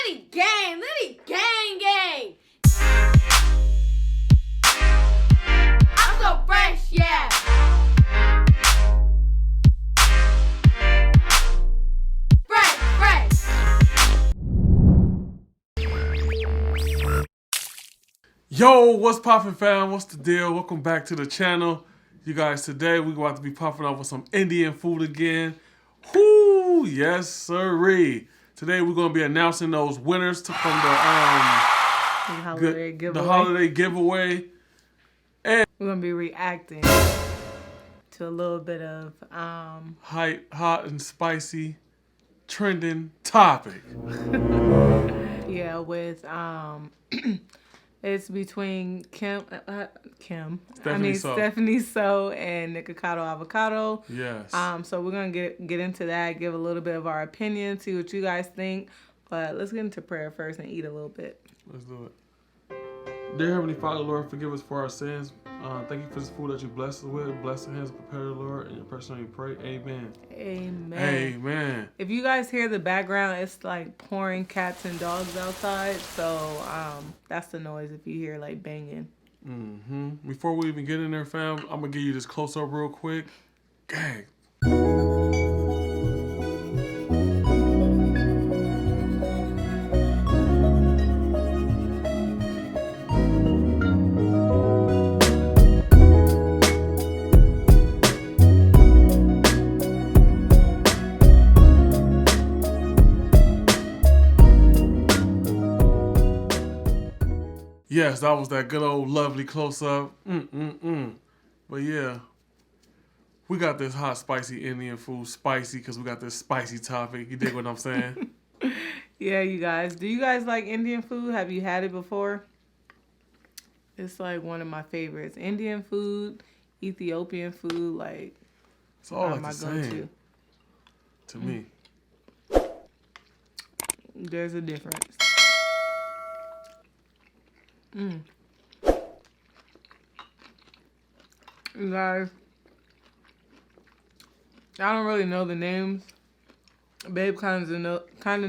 Liddy gang, Liddy gang gang. I'm so fresh, yeah. Fresh, fresh. Yo, what's poppin', fam? What's the deal? Welcome back to the channel. You guys, today we're about to be popping off with some Indian food again. Whoo, yes sirree. Today we're gonna be announcing those winners from the holiday giveaway. We're gonna be reacting to a little bit of Hot and spicy, trending topic. yeah, with it's between Stephanie So and Nikocado Avocado. Yes. So we're gonna get into that, give a little bit of our opinion, see what you guys think. But let's get into prayer first and eat a little bit. Let's do it. Dear Heavenly Father, Lord, forgive us for our sins. Thank you for this food that you bless us with. Bless the hands of prepare, Lord. In your personal name we pray. Amen. Amen. Amen. If you guys hear the background, it's like pouring cats and dogs outside. So that's the noise if you hear like banging. Before we even get in there, fam, I'm going to give you this close-up real quick. Gang. Yes, that was that good old lovely close-up. But yeah, we got this hot, spicy Indian food. Spicy because we got this spicy topic. You dig what I'm saying? Yeah, you guys. Do you guys like Indian food? Have you had it before? It's like one of my favorites. Indian food, Ethiopian food, like It's all like the same to me. There's a difference. You guys, I don't really know the names. Babe kind of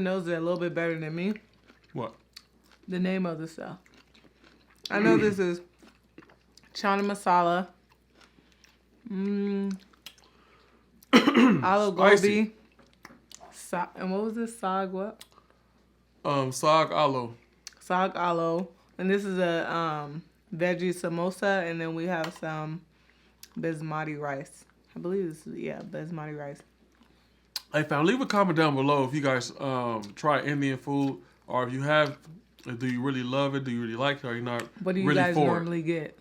knows it a little bit better than me. What? The name of the stuff. I know this is chana masala, aloo gobi, and what was this? Sag what? Sag aloo. Sag aloo. And this is a veggie samosa, and then we have some basmati rice. I believe this is, basmati rice. Hey, fam, leave a comment down below if you guys try Indian food, or if you have, do you really love it? Do you really like it? Or are you not really for it? What do you guys normally get?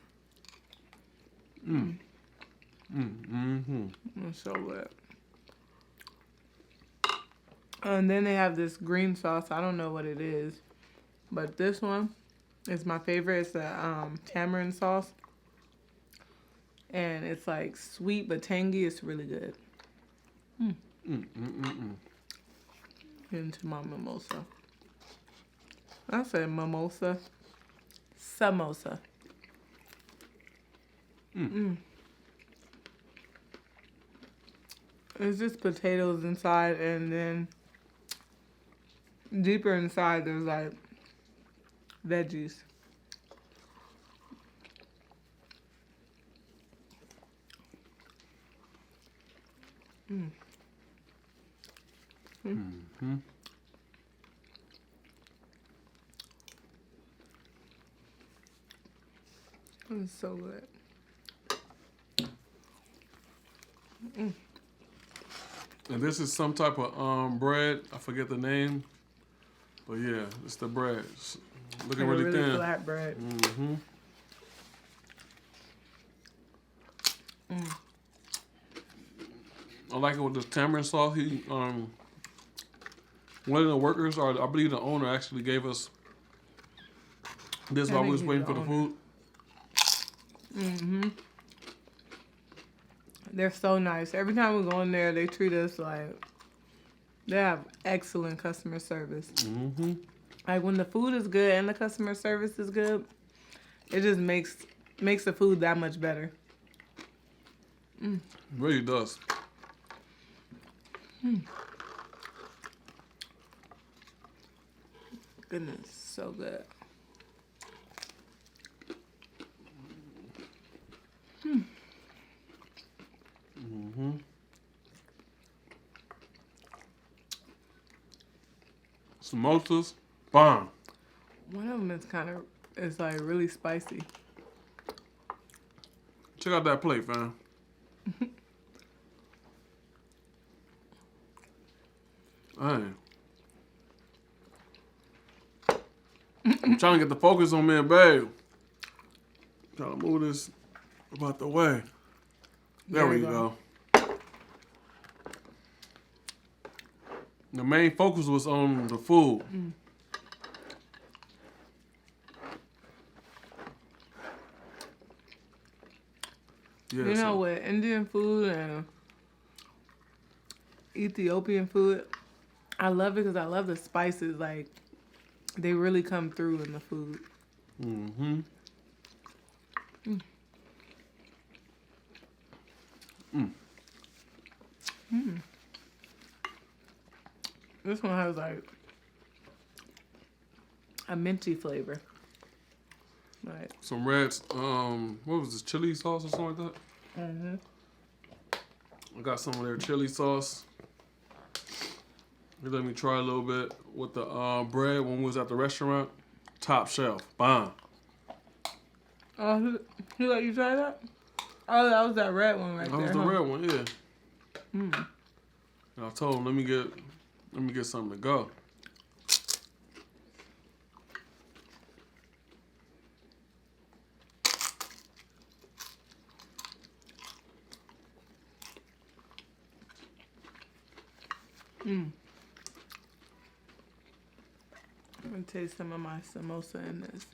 It's so good. And then they have this green sauce. I don't know what it is, but this one is my favorite. It's the tamarind sauce. And it's like sweet but tangy. It's really good. Into my mimosa. I said mimosa. Samosa. It's just potatoes inside, and then deeper inside there's like veggies. It's so good. And this is some type of bread. I forget the name. But yeah, it's the bread. It's looking really thin. Flat bread. I like it with the tamarind sauce. One of the workers, or I believe the owner, actually gave us this while we was waiting for the food. They're so nice. Every time we go in there, they treat us like they have excellent customer service. Like when the food is good and the customer service is good, it just makes the food that much better. It really does. goodness, so good. Samosas, bomb. One of them is like really spicy. Check out that plate, fam. Hey. I'm trying to get the focus on me and babe. Trying to move this about the way. There we go. The main focus was on the food. Yeah, You know, with Indian food and Ethiopian food, I love it because I love the spices. Like, they really come through in the food. This one has like a minty flavor. Right. Some red, what was this, chili sauce or something like that? I got some of their chili sauce. They let me try a little bit with the bread when we was at the restaurant. Top shelf, bomb. Oh, who let you try that? Oh, that was that red one right there. That was the red one, yeah. And I told him, let me get something to go. I'm gonna taste some of my samosa in this.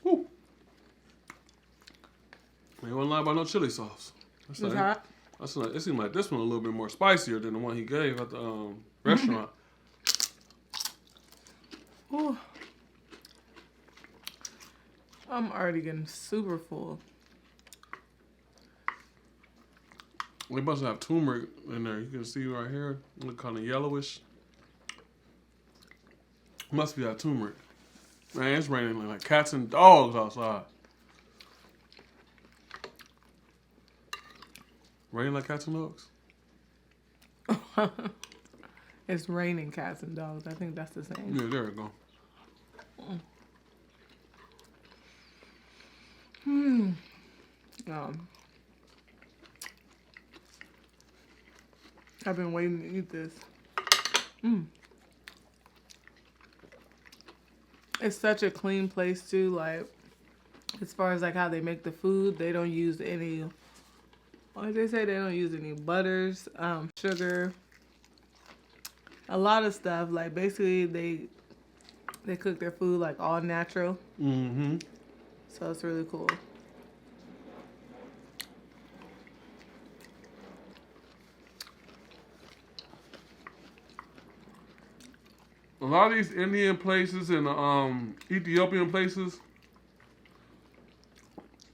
Woo. Ain't gonna lie about no chili sauce. It's hot. It seemed like this one a little bit more spicier than the one he gave at the restaurant. Ooh. I'm already getting super full. We must have turmeric in there. You can see right here. It look kind of yellowish. Must be that turmeric. Man, it's raining like cats and dogs outside. Raining like cats and dogs? It's raining cats and dogs. I think that's the same. Yeah, there we go. I've been waiting to eat this. It's such a clean place too. Like, as far as like how they make the food, they don't use any. Like they say, they don't use any butters, sugar, a lot of stuff. Like basically, they cook their food like all natural. So it's really cool. A lot of these Indian places and Ethiopian places,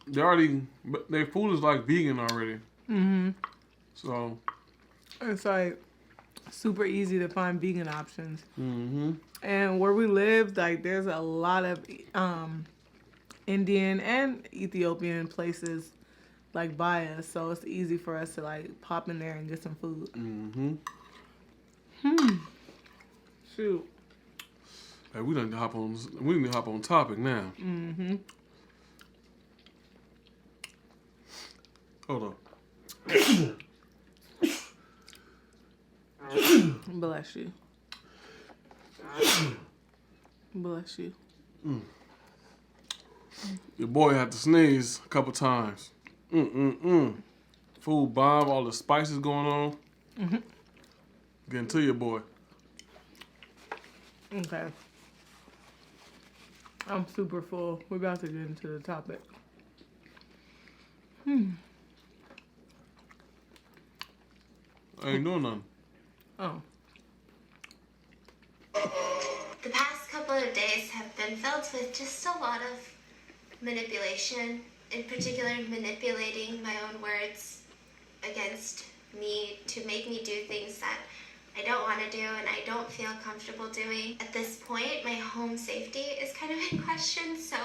their food is like vegan already. So it's like super easy to find vegan options. And where we live, like there's a lot of Indian and Ethiopian places like by us, so it's easy for us to like pop in there and get some food. Shoot. Hey, we need to hop on topic now. Hold on. Bless you. Bless you. Your boy had to sneeze a couple times. Food bomb, all the spices going on. Getting to your boy. Okay. I'm super full. We're about to get into the topic. I ain't doing nothing. Oh. The past couple of days have been filled with just a lot of manipulation, in particular manipulating my own words against me to make me do things that I don't want to do and I don't feel comfortable doing. At this point, my home safety is kind of in question, so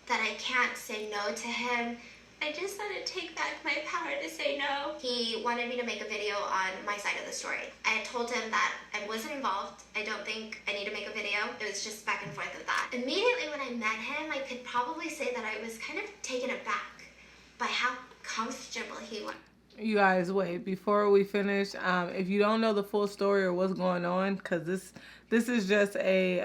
that I can't say no to him. I just want to take back my power to say no. He wanted me to make a video on my side of the story. I had told him that I wasn't involved. I don't think I need to make a video. It was just back and forth with that. Immediately when I met him, I could probably say that I was kind of taken aback by how comfortable he was. You guys, wait, before we finish, if you don't know the full story or what's going on, because this is just a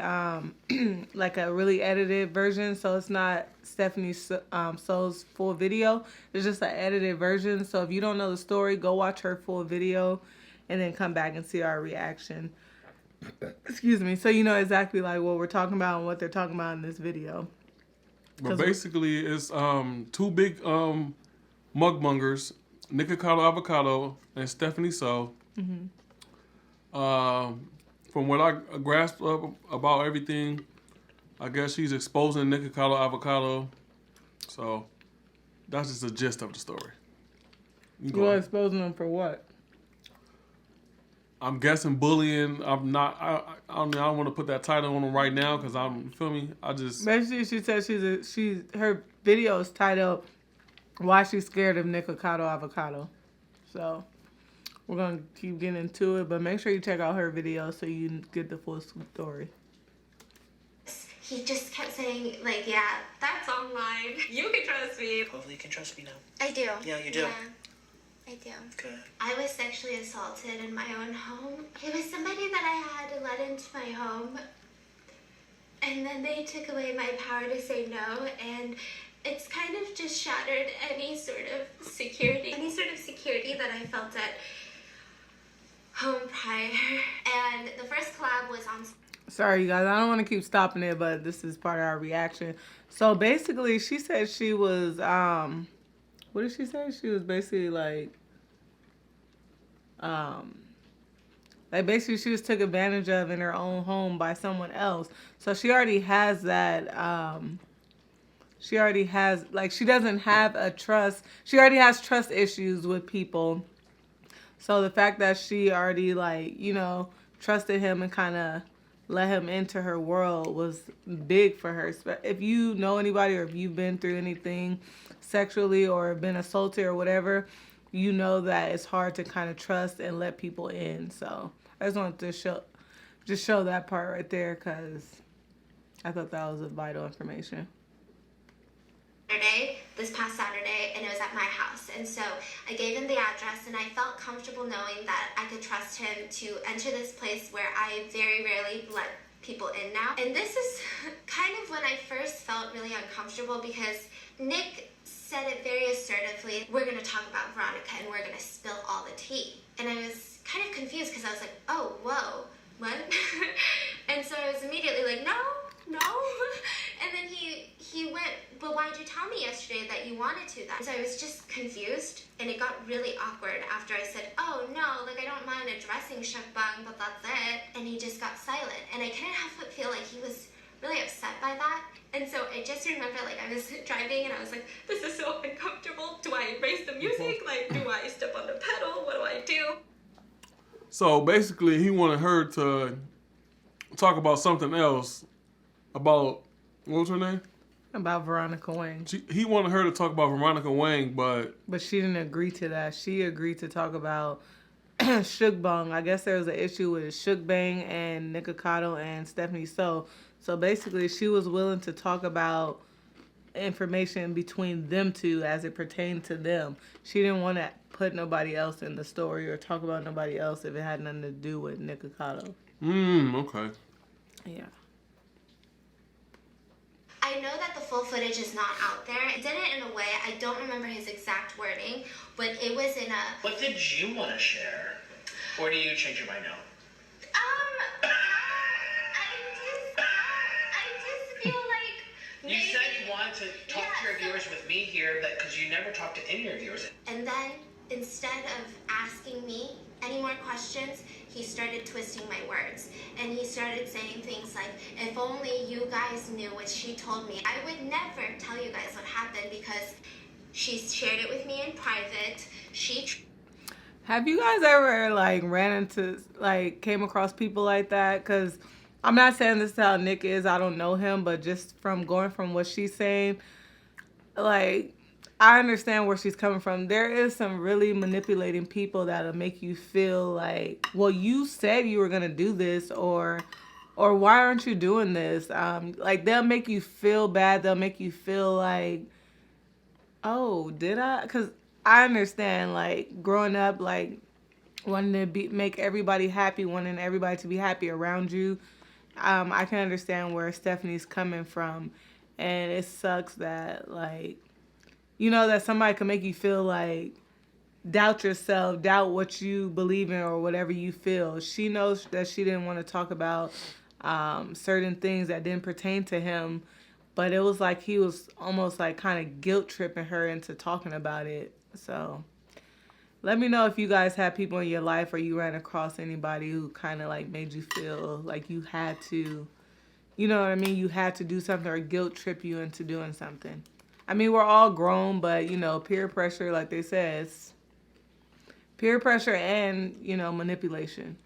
like a really edited version, so it's not Stephanie So's full video. It's just an edited version. So if you don't know the story, go watch her full video and then come back and see our reaction. Excuse me. So you know exactly like what we're talking about and what they're talking about in this video. But basically, it's two big mukbangers, Nikocado Avocado and Stephanie So. From what I grasped up about everything, I guess she's exposing Nikocado Avocado. So that's just the gist of the story. You're exposing them for what? I'm guessing bullying. I'm not. I don't want to put that title on them right now because I'm. Feel me? I just. Basically, she said her video is titled "Why She's Scared of Nikocado Avocado." So we're gonna keep getting into it, but make sure you check out her video so you get the full story. He just kept saying, like, yeah, that's online. You can trust me. Hopefully you can trust me now. I do. Yeah, you do. Yeah, I do. Good. I was sexually assaulted in my own home. It was somebody that I had let into my home. And then they took away my power to say no, and it's kind of just shattered any sort of security that I felt at home prior. And the first collab was on... Sorry, you guys. I don't want to keep stopping it, but this is part of our reaction. So basically, she said she was, what did she say? She was basically like basically she was took advantage of in her own home by someone else. So she already has that, she already has, like, she doesn't have she already has trust issues with people. So the fact that she already, like, you know, trusted him and kind of let him into her world was big for her. If you know anybody or if you've been through anything sexually or been assaulted or whatever, you know that it's hard to kind of trust and let people in. So I just wanted to show that part right there because I thought that was a vital information. This past Saturday, and it was at my house. And so I gave him the address, and I felt comfortable knowing that I could trust him to enter this place where I very rarely let people in now. And this is kind of when I first felt really uncomfortable because Nick said it very assertively, we're going to talk about Veronica and we're going to spill all the tea. And I was kind of confused because I was like, oh, whoa, what? And so I was immediately like, no. And then he went, but why did you tell me yesterday that you wanted to that? So I was just confused, and it got really awkward after I said, oh no, like I don't mind addressing mukbang, but that's it. And he just got silent, and I couldn't help but feel like he was really upset by that. And so I just remember, like, I was driving and I was like, this is so uncomfortable. Do I erase the music? Like, do I step on the pedal? What do I do? So basically, he wanted her to talk about something else. About, what was her name? About Veronica Wang. He wanted her to talk about Veronica Wang, but she didn't agree to that. She agreed to talk about mukbang. I guess there was an issue with mukbang and Nikocado and Stephanie So. So basically, she was willing to talk about information between them two as it pertained to them. She didn't want to put nobody else in the story or talk about nobody else if it had nothing to do with Nikocado. Okay. Yeah. I know that the full footage is not out there. I did it in a way, I don't remember his exact wording, but it was in a... What did you want to share? Or do you change your mind now? I just feel like maybe... You said you wanted to talk to your viewers with me here, because you never talked to any of your viewers. And then, instead of asking me any more questions, he started twisting my words. And he started saying things like, if only you guys knew what she told me. I would never tell you guys what happened because she shared it with me in private. Have you guys ever like ran into like came across people like that? Because I'm not saying this is how Nick is. I don't know him, but just from going from what she's saying, like I understand where she's coming from. There is some really manipulating people that'll make you feel like, well, you said you were gonna do this, or why aren't you doing this? Like they'll make you feel bad. They'll make you feel like, oh, did I? Because I understand, like, growing up, like, wanting to make everybody happy, wanting everybody to be happy around you. I can understand where Stephanie's coming from. And it sucks that, like, you know, that somebody can make you feel like, doubt yourself, doubt what you believe in or whatever you feel. She knows that she didn't want to talk about certain things that didn't pertain to him, but it was like he was almost like kind of guilt tripping her into talking about it. So let me know if you guys have people in your life or you ran across anybody who kind of like made you feel like you had to, you know what I mean? You had to do something or guilt trip you into doing something. I mean, we're all grown, but you know, peer pressure, like they said, it's peer pressure and, you know, manipulation.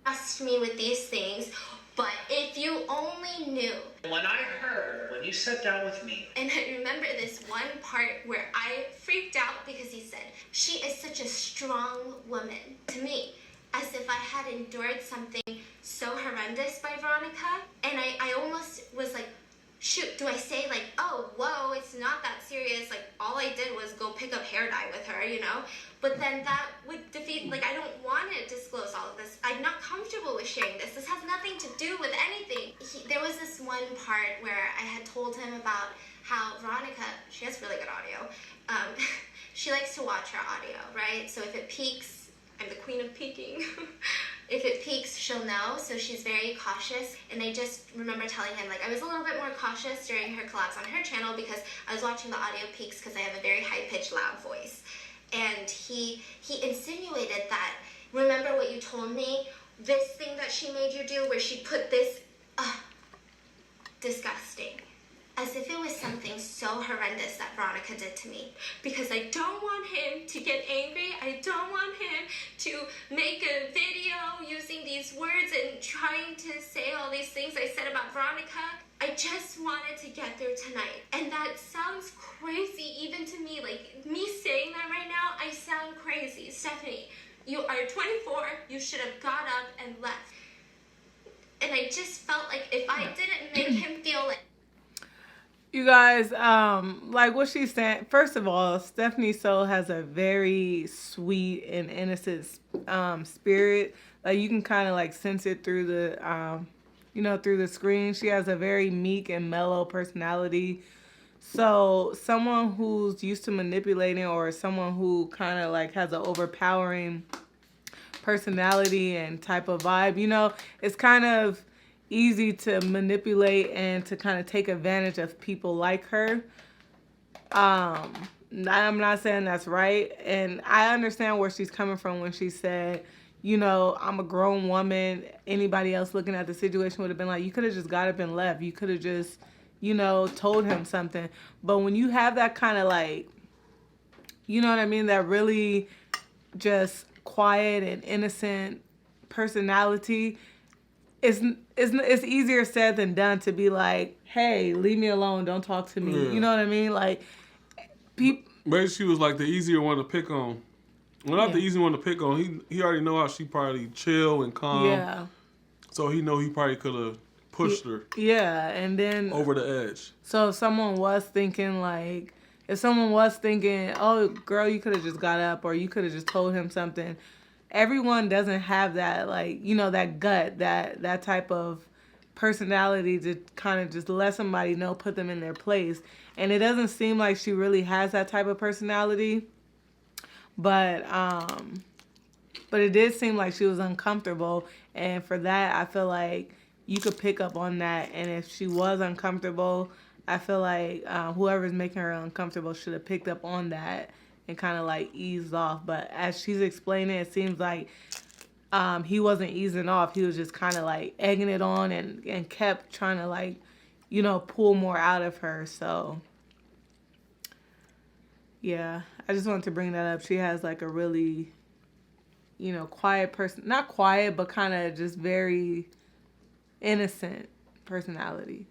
Trust me with these things, but if you only knew. When you sat down with me. And I remember this one part where I freaked out because he said, she is such a strong woman to me, as if I had endured something so horrendous by Veronica. And I almost was like, shoot, do I say like, oh, whoa, it's not that serious. Like, all I did was go pick up hair dye with her, you know? But then that would defeat, like, I don't want to disclose all of this. I'm not comfortable with sharing this. This has nothing to do with anything. There was this one part where I had told him about how Veronica, she has really good audio. She likes to watch her audio, right? So if it peaks, I'm the queen of peaking. If it peaks, she'll know, so she's very cautious. And I just remember telling him, like, I was a little bit more cautious during her collabs on her channel because I was watching the audio peaks because I have a very high-pitched, loud voice. And he insinuated that, remember what you told me? This thing that she made you do where she put this, disgusting. As if it was something so horrendous that Veronica did to me. Because I don't want him to get angry. I don't want him to make a video using these words and trying to say all these things I said about Veronica. I just wanted to get there tonight. And that sounds crazy even to me. Like, me saying that right now, I sound crazy. Stephanie, you are 24. You should have got up and left. And I just felt like if I didn't make him feel like... You guys, like what she's saying, first of all, Stephanie Soul has a very sweet and innocent spirit. Like, you can kind of like sense it through the, you know, through the screen. She has a very meek and mellow personality. So someone who's used to manipulating, or someone who kind of like has an overpowering personality and type of vibe, you know, it's kind of easy to manipulate and to kind of take advantage of people like her. I'm not saying that's right, and I understand where she's coming from when she said, you know, I'm a grown woman. Anybody else looking at the situation would have been like, you could have just got up and left. You could have just, you know, told him something. But when you have that kind of like, you know what I mean, that really just quiet and innocent personality, it's easier said than done to be like, hey, leave me alone, don't talk to me. Yeah. You know what I mean? Like, maybe she was like the easier one to pick on. Well, not the easy one to pick on. He already know how she probably chill and calm. Yeah. So he know he probably could have pushed her. Yeah, and then over the edge. So if someone was thinking, oh, girl, you could have just got up, or you could have just told him something. Everyone doesn't have that, like, you know, that gut, that type of personality to kind of just let somebody know, put them in their place. And it doesn't seem like she really has that type of personality. But it did seem like she was uncomfortable. And for that, I feel like you could pick up on that. And if she was uncomfortable, I feel like whoever's making her uncomfortable should have picked up on that and kind of like eased off. But as she's explaining, it seems like he wasn't easing off. He was just kind of like egging it on and kept trying to, like, you know, pull more out of her. So Yeah, I just wanted to bring that up. She has like a really, quiet person. Not quiet, but kind of just very innocent personality.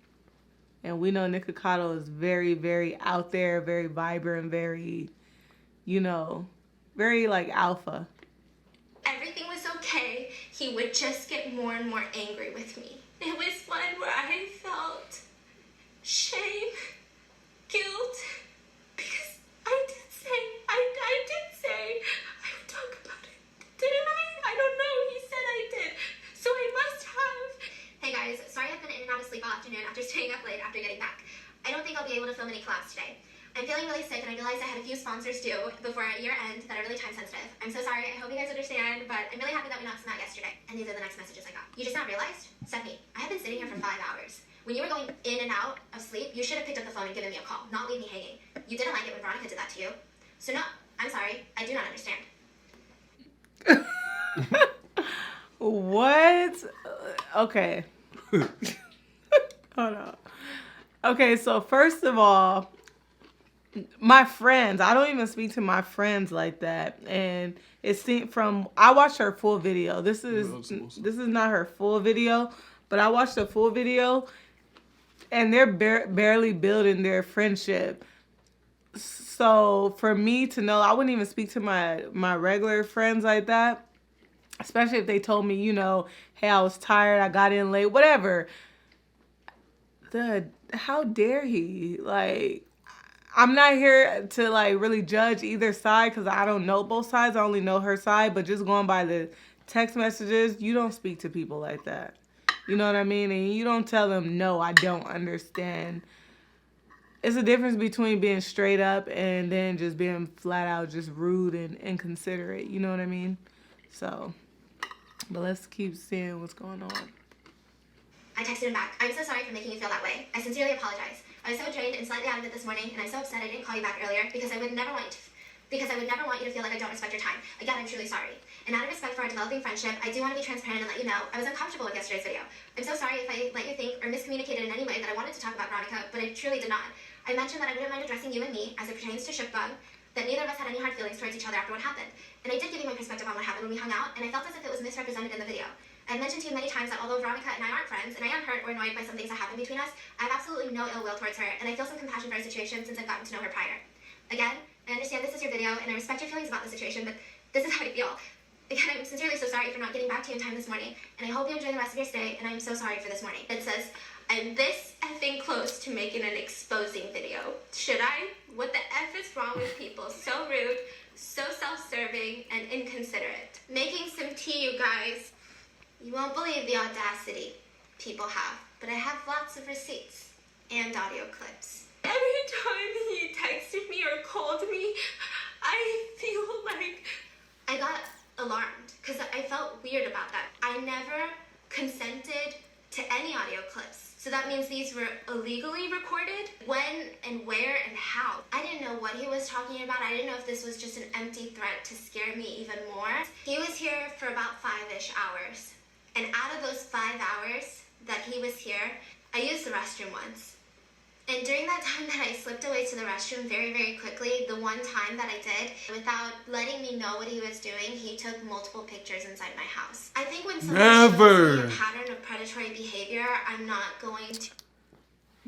And we know Nikocado is very, very out there, very vibrant, very, very like alpha. Everything was okay. He would just get more and more angry with me. It was one where I felt shame, guilt, because I did say I would talk about it. Didn't I? I don't know. He said I did. So I must have. Hey guys, sorry I've been in and out of sleep all afternoon after staying up late after getting back. I don't think I'll be able to film any collabs today. I'm feeling really sick and I realized I had a few sponsors due before year end that are really time sensitive. I'm so sorry. I hope you guys understand, but I'm really happy that we knocked some out yesterday. And these are the next messages I got. You just now realized? Stephanie, I have been sitting here for 5 hours. When you were going in and out of sleep, you should have picked up the phone and given me a call, not leave me hanging. You didn't like it when Veronica did that to you. So no, I'm sorry. I do not understand. What? Okay. Hold on. Okay, so first of all, my friends, I don't even speak to my friends like that. And it seemed I watched her full video. This is not her full video, but I watched the full video and they're barely building their friendship. So for me to know, I wouldn't even speak to my regular friends like that, especially if they told me, hey, I was tired, I got in late, whatever. How dare he? Like, I'm not here to like really judge either side because I don't know both sides. I only know her side, but just going by the text messages, you don't speak to people like that. You know what I mean? And you don't tell them, no, I don't understand. It's a difference between being straight up and then just being flat out just rude and inconsiderate. You know what I mean? So, but let's keep seeing what's going on. I texted him back. I'm so sorry for making you feel that way. I sincerely apologize. I was so drained and slightly out of it this morning, and I'm so upset I didn't call you back earlier because I would never want you to feel like I don't respect your time. Again, I'm truly sorry. And out of respect for our developing friendship, I do want to be transparent and let you know I was uncomfortable with yesterday's video. I'm so sorry if I let you think or miscommunicated in any way that I wanted to talk about Veronica, but I truly did not. I mentioned that I wouldn't mind addressing you and me as it pertains to Shookbug, that neither of us had any hard feelings towards each other after what happened. And I did give you my perspective on what happened when we hung out, and I felt as if it was misrepresented in the video. I've mentioned to you many times that although Veronica and I aren't friends, and I am hurt or annoyed by some things that happened between us, I have absolutely no ill will towards her, and I feel some compassion for our situation since I've gotten to know her prior. Again, I understand this is your video, and I respect your feelings about the situation, but this is how I feel. Again, I'm sincerely so sorry for not getting back to you in time this morning, and I hope you enjoy the rest of your stay, and I'm so sorry for this morning. It says, I'm this effing close to making an exposing video. Should I? What the F is wrong with people? So rude, so self-serving, and inconsiderate. Making some tea, you guys. You won't believe the audacity people have, but I have lots of receipts and audio clips. Every time he texted me or called me, I feel like I got alarmed because I felt weird about that. I never consented to any audio clips. So that means these were illegally recorded? When and where and how? I didn't know what he was talking about. I didn't know if this was just an empty threat to scare me even more. He was here for about 5-ish hours. And out of those 5 hours that he was here, I used the restroom once. And during that time that I slipped away to the restroom very, very quickly, the one time that I did, without letting me know what he was doing, he took multiple pictures inside my house. I think when someone shows me a pattern of predatory behavior, I'm not going to...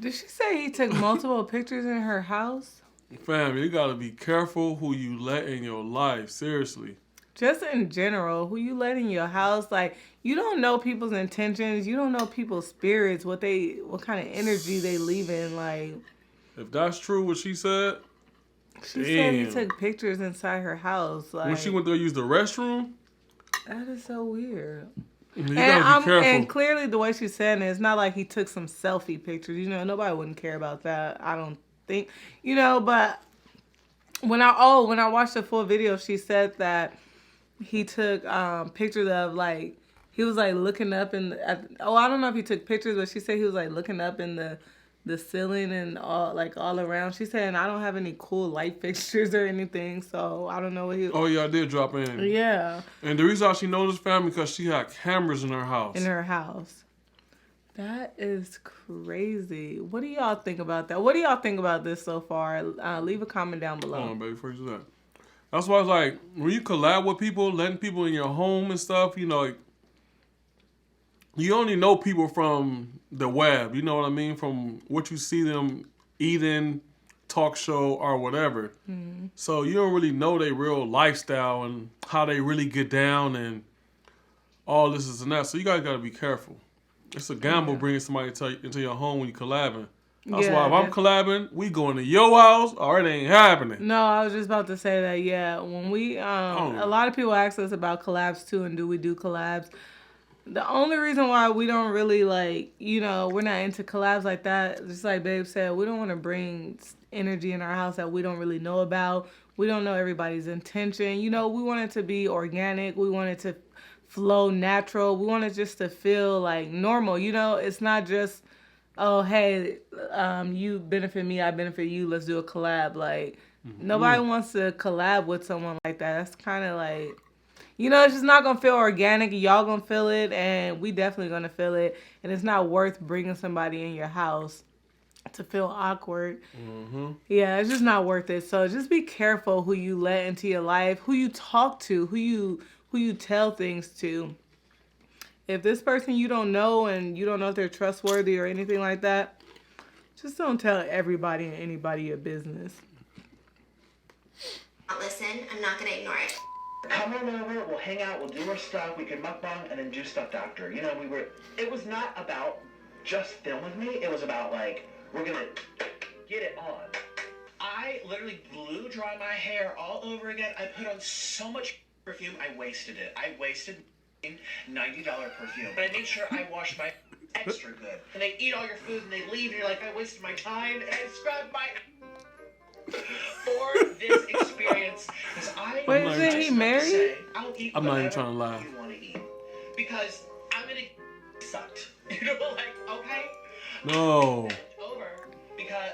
Did she say he took multiple pictures in her house? Fam, you gotta be careful who you let in your life. Seriously. Just in general, who you let in your house, like, you don't know people's intentions. You don't know people's spirits, what kind of energy they leave in, like. If that's true, what she said. She said he took pictures inside her house. Like, when she went there to use the restroom? That is so weird. You gotta be careful. And clearly the way she's saying it, it's not like he took some selfie pictures. Nobody wouldn't care about that, I don't think. But when I watched the full video, she said that he took pictures of, like, he was, like, looking up I don't know if he took pictures, but she said he was, like, looking up in the ceiling and all around. She said, and I don't have any cool light fixtures or anything, so I don't know what he... Oh, yeah, I did drop in. Yeah. And the reason why she knows this family because she had cameras in her house. That is crazy. What do y'all think about that? What do y'all think about this so far? Leave a comment down below. Hold on, baby. First that. That's why I was like, when you collab with people, letting people in your home and stuff, you know, like, you only know people from the web. You know what I mean? From what you see them eating, talk show, or whatever. Mm-hmm. So you don't really know their real lifestyle and how they really get down and all this and that. So you guys got to be careful. It's a gamble bringing somebody into your home when you're collabing. That's why if I'm collabing, we going to your house or it ain't happening. No, I was just about to say that, yeah. When we, a lot of people ask us about collabs too, and do we do collabs? The only reason why we don't really, like, you know, we're not into collabs like that, just like Babe said, we don't want to bring energy in our house that we don't really know about. We don't know everybody's intention. You know, we want it to be organic. We want it to flow natural. We want it just to feel like normal. You know, it's not just, oh, hey, you benefit me, I benefit you, let's do a collab. Like, nobody wants to collab with someone like that. That's kind of like, you know, it's just not going to feel organic. Y'all going to feel it, and we definitely going to feel it. And it's not worth bringing somebody in your house to feel awkward. Mm-hmm. Yeah, it's just not worth it. So just be careful who you let into your life, who you talk to, who you tell things to. If this person you don't know and you don't know if they're trustworthy or anything like that, just don't tell everybody and anybody your business. Listen, I'm not going to ignore it. Come on over, we'll hang out, we'll do our stuff, we can mukbang and then do stuff after. You know, it was not about just filming me, it was about like, we're gonna get it on. I literally blew dry my hair all over again. I put on so much perfume, I wasted it. I wasted $90 perfume. But I made sure I washed my extra good. And they eat all your food and they leave and you're like, I wasted my time and I scrubbed my for this experience. Wait, isn't he married? I'm not even trying to lie. You want to eat because I'm gonna sucked. You know, like, okay. No. Over because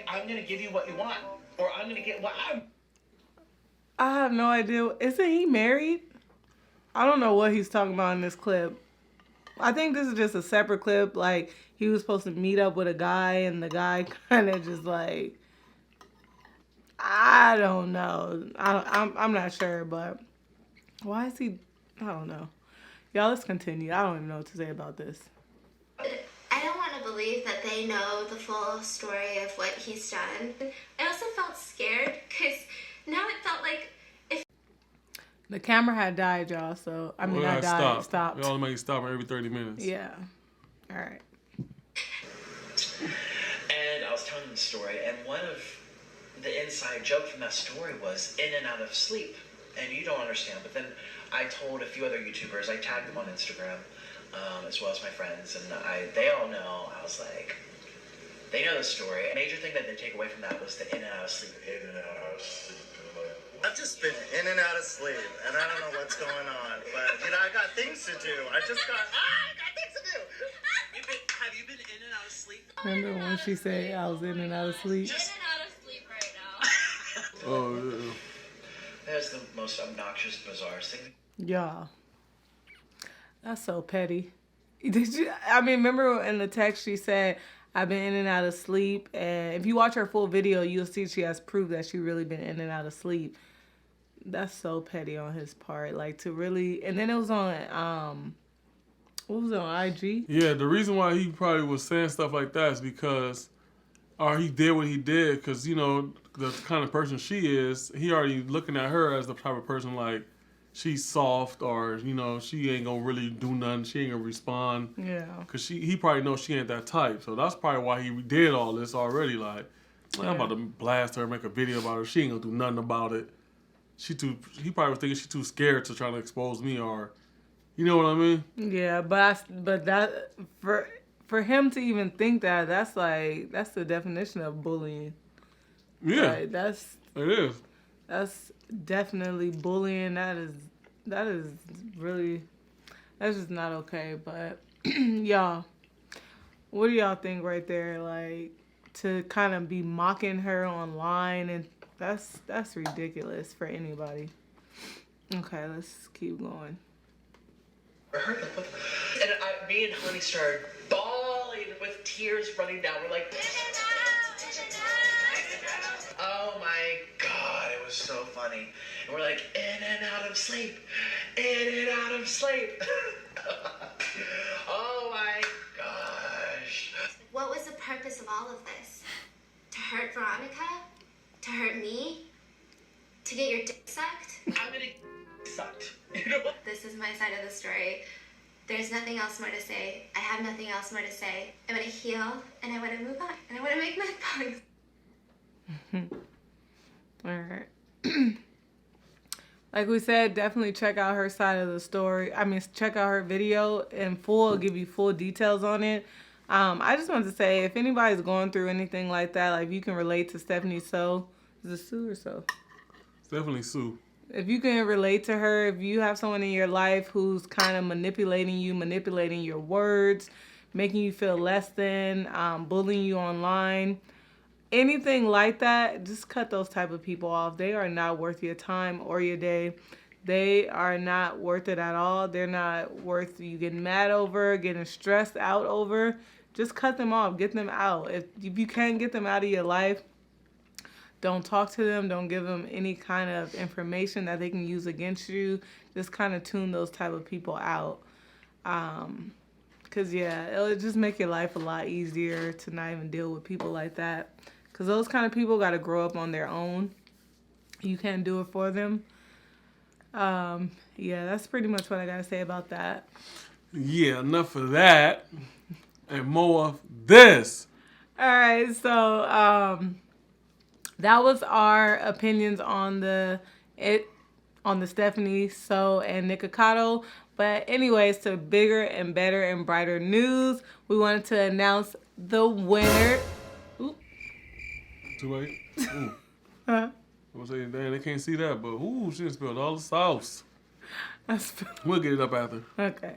I'm gonna give you what you want, or I'm gonna get what I'm. I have no idea. Isn't he married? I don't know what he's talking about in this clip. I think this is just a separate clip. Like, he was supposed to meet up with a guy, and the guy kind of just like, I don't know. I'm not sure, but why is he? I don't know. Y'all, let's continue. I don't even know what to say about this. I don't want to believe that they know the full story of what he's done. I also felt scared because now it felt like if the camera had died, y'all. So I mean, not died. Stopped. We only make it stop every 30 minutes. Yeah. All right. And I was telling them the story, and one of the inside joke from that story was in and out of sleep, and you don't understand. But then I told a few other YouTubers, I tagged them on Instagram, as well as my friends, and they all know. I was like, they know the story. A major thing that they take away from that was the in and out of sleep. In and out of sleep. I've just been in and out of sleep, and I don't know what's going on, but you know, I got things to do. I got things to do. Have you been in and out of sleep? Remember when she said I was in and out of sleep? in and out of sleep right now. Oh, yeah. That's the most obnoxious, bizarre thing. Y'all, that's so petty. Did you? I mean, remember in the text she said, I've been in and out of sleep. And if you watch her full video, you'll see she has proof that she really been in and out of sleep. That's so petty on his part. Like, to really, and then it was on, what was it, on IG? Yeah, the reason why he probably was saying stuff like that is because, or he did what he did because, you know, the kind of person she is, he already looking at her as the type of person like, she's soft, or, you know, she ain't gonna really do nothing. She ain't gonna respond. Yeah. Because he probably knows she ain't that type. So that's probably why he did all this already. Like, I'm about to blast her, make a video about her. She ain't gonna do nothing about it. He probably was thinking she's too scared to try to expose me, or, you know what I mean? Yeah, but that, for him to even think that, that's the definition of bullying. Yeah. Like, it is. That's definitely bullying. That is really, that's just not okay. But y'all, what do y'all think right there? Like, to kind of be mocking her online, and that's ridiculous for anybody. Okay, let's keep going. And me and Honey started bawling with tears running down. We're like, oh my God, it was so funny. And we're like, in and out of sleep, in and out of sleep. Oh my gosh. What was the purpose of all of this? To hurt Veronica? To hurt me? To get your dick sucked? I'm gonna sucked. You know? This is my side of the story. There's nothing else more to say. I have nothing else more to say. I want to heal, and I want to move on, and I want to make mukbangs. All right. Like we said, definitely check out her side of the story. I mean, check out her video in full. I'll give you full details on it. I just wanted to say, if anybody's going through anything like that, like if you can relate to Stephanie So, is it Sue or So? It's definitely Sue. If you can relate to her, if you have someone in your life who's kind of manipulating you, manipulating your words, making you feel less than, bullying you online, anything like that, just cut those type of people off. They are not worth your time or your day. They are not worth it at all. They're not worth you getting mad over, getting stressed out over. Just cut them off. Get them out. If you can't get them out of your life, don't talk to them. Don't give them any kind of information that they can use against you. Just kind of tune those type of people out. Because, yeah, it'll just make your life a lot easier to not even deal with people like that. Because those kind of people got to grow up on their own. You can't do it for them. Yeah, that's pretty much what I got to say about that. Yeah, enough of that. And more of this. All right, so that was our opinions on the Stephanie So and Nikocado. But anyways, to bigger and better and brighter news, we wanted to announce the winner. Ooh. Too late. Ooh. Huh? I'm gonna say, damn, they can't see that, but ooh, she just spilled all the sauce. We'll get it up after. Okay.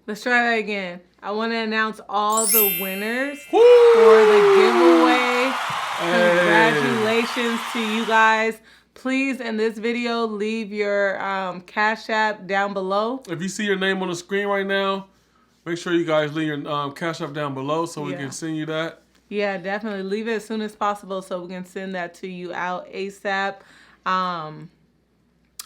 Let's try that again. I want to announce all the winners Woo! for the giveaway. Hey. Congratulations to you guys. Please, in this video, leave your Cash App down below. If you see your name on the screen right now, make sure you guys leave your Cash App down below so we can send you that. Yeah, definitely. Leave it as soon as possible so we can send that to you out ASAP.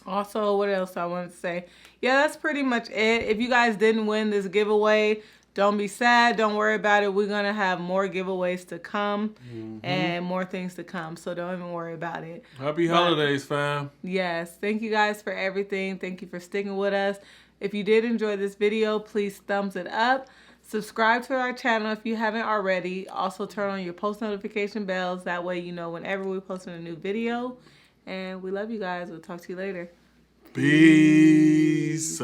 Also, what else I wanted to say? Yeah, that's pretty much it. If you guys didn't win this giveaway, don't be sad. Don't worry about it. We're going to have more giveaways to come and more things to come. So don't even worry about it. Happy holidays, fam. Yes. Thank you guys for everything. Thank you for sticking with us. If you did enjoy this video, please thumbs it up. Subscribe to our channel if you haven't already. Also turn on your post notification bells. That way you know whenever we post a new video. And we love you guys. We'll talk to you later. Peace.